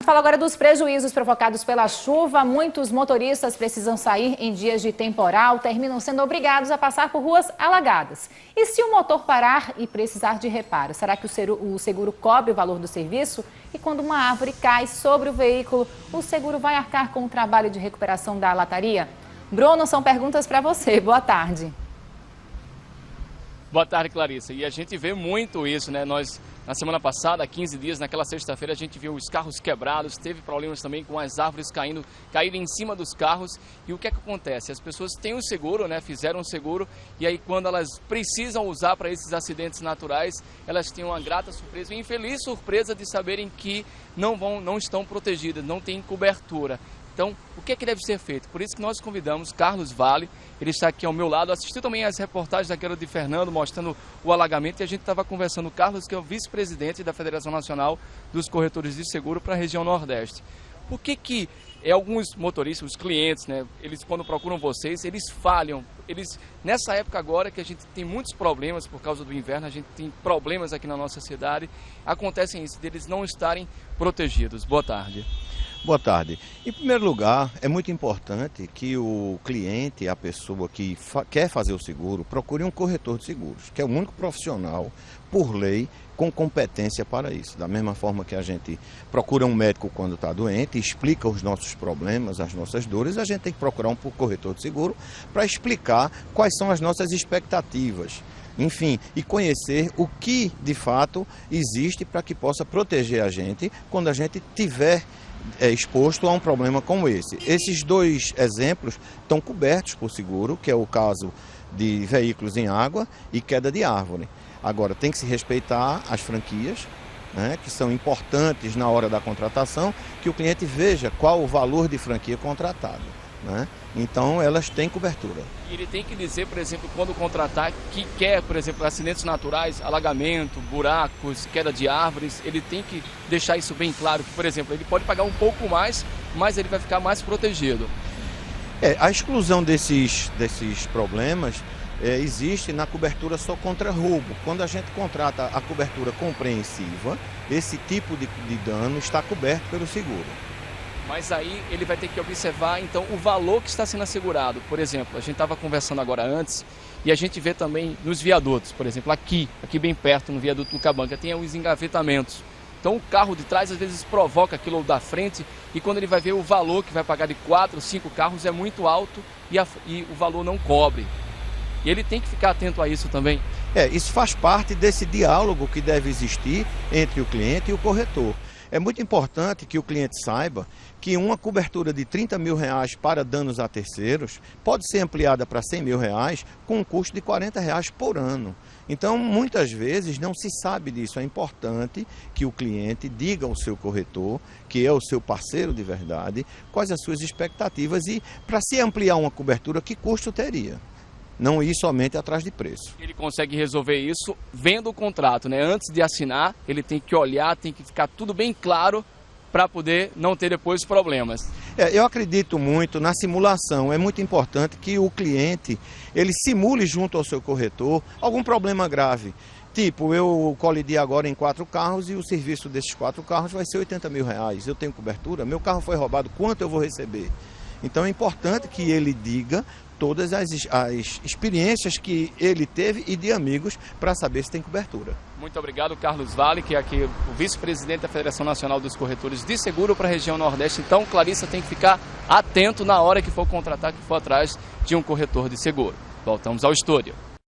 Fala agora dos prejuízos provocados pela chuva. Muitos motoristas precisam sair em dias de temporal, terminam sendo obrigados a passar por ruas alagadas. E se o motor parar e precisar de reparo, será que o seguro cobre o valor do serviço? E quando uma árvore cai sobre o veículo, o seguro vai arcar com o trabalho de recuperação da lataria? Bruno, são perguntas para você. Boa tarde. Boa tarde, Clarissa. E a gente vê muito isso, né? Nós, na semana passada, há 15 dias, naquela sexta-feira, a gente viu os carros quebrados, teve problemas também com as árvores caírem em cima dos carros. E o que é que acontece? As pessoas têm um seguro, né? Fizeram um seguro, e aí quando elas precisam usar para esses acidentes naturais, elas têm uma grata surpresa, uma infeliz surpresa de saberem que não estão protegidas, não têm cobertura. Então, o que é que deve ser feito? Por isso que nós convidamos Carlos Vale, ele está aqui ao meu lado, assistiu também as reportagens daquela de Fernando, mostrando o alagamento, e a gente estava conversando com o Carlos, que é o vice-presidente da Federação Nacional dos Corretores de Seguro para a região Nordeste. Por que alguns motoristas, os clientes, né, eles quando procuram vocês, eles falham? Nessa época agora que a gente tem muitos problemas por causa do inverno, a gente tem problemas aqui na nossa cidade, acontecem isso, deles não estarem protegidos. Boa tarde. Boa tarde. Em primeiro lugar, é muito importante que o cliente, a pessoa que quer fazer o seguro, procure um corretor de seguros, que é o único profissional, por lei, com competência para isso. Da mesma forma que a gente procura um médico quando está doente, explica os nossos problemas, as nossas dores, a gente tem que procurar um corretor de seguro para explicar quais são as nossas expectativas. Enfim, e conhecer o que de fato existe para que possa proteger a gente quando a gente tiver exposto a um problema como esse. Esses dois exemplos estão cobertos por seguro, que é o caso de veículos em água e queda de árvore. Agora, tem que se respeitar as franquias, né, que são importantes na hora da contratação, que o cliente veja qual o valor de franquia contratado, né? Então, elas têm cobertura. E ele tem que dizer, por exemplo, quando contratar, que quer, por exemplo, acidentes naturais, alagamento, buracos, queda de árvores, ele tem que deixar isso bem claro, que, por exemplo, ele pode pagar um pouco mais, mas ele vai ficar mais protegido. A exclusão desses problemas existe na cobertura só contra roubo. Quando a gente contrata a cobertura compreensiva, esse tipo de dano está coberto pelo seguro. Mas aí ele vai ter que observar, então, o valor que está sendo assegurado. Por exemplo, a gente estava conversando agora antes e a gente vê também nos viadutos, por exemplo, aqui bem perto, no viaduto do Cabanca, tem os engavetamentos. Então o carro de trás às vezes provoca aquilo da frente e quando ele vai ver o valor que vai pagar de 4, 5 carros é muito alto e o valor não cobre. E ele tem que ficar atento a isso também. Isso faz parte desse diálogo que deve existir entre o cliente e o corretor. É muito importante que o cliente saiba que uma cobertura de R$30 mil para danos a terceiros pode ser ampliada para R$100 mil com um custo de R$40 por ano. Então, muitas vezes não se sabe disso. É importante que o cliente diga ao seu corretor, que é o seu parceiro de verdade, quais as suas expectativas e, para se ampliar uma cobertura, que custo teria. Não ir somente atrás de preço. Ele consegue resolver isso vendo o contrato, né? Antes de assinar, ele tem que olhar, tem que ficar tudo bem claro para poder não ter depois problemas. Eu acredito muito na simulação. É muito importante que o cliente ele simule junto ao seu corretor algum problema grave. Tipo, eu colidi agora em 4 carros e o serviço desses 4 carros vai ser R$80 mil. Eu tenho cobertura, meu carro foi roubado, quanto eu vou receber? Então é importante que ele diga todas as experiências que ele teve e de amigos para saber se tem cobertura. Muito obrigado, Carlos Vale, que é aqui o vice-presidente da Federação Nacional dos Corretores de Seguro para a região Nordeste. Então, Clarissa tem que ficar atento na hora que for contratar, que for atrás de um corretor de seguro. Voltamos ao estúdio.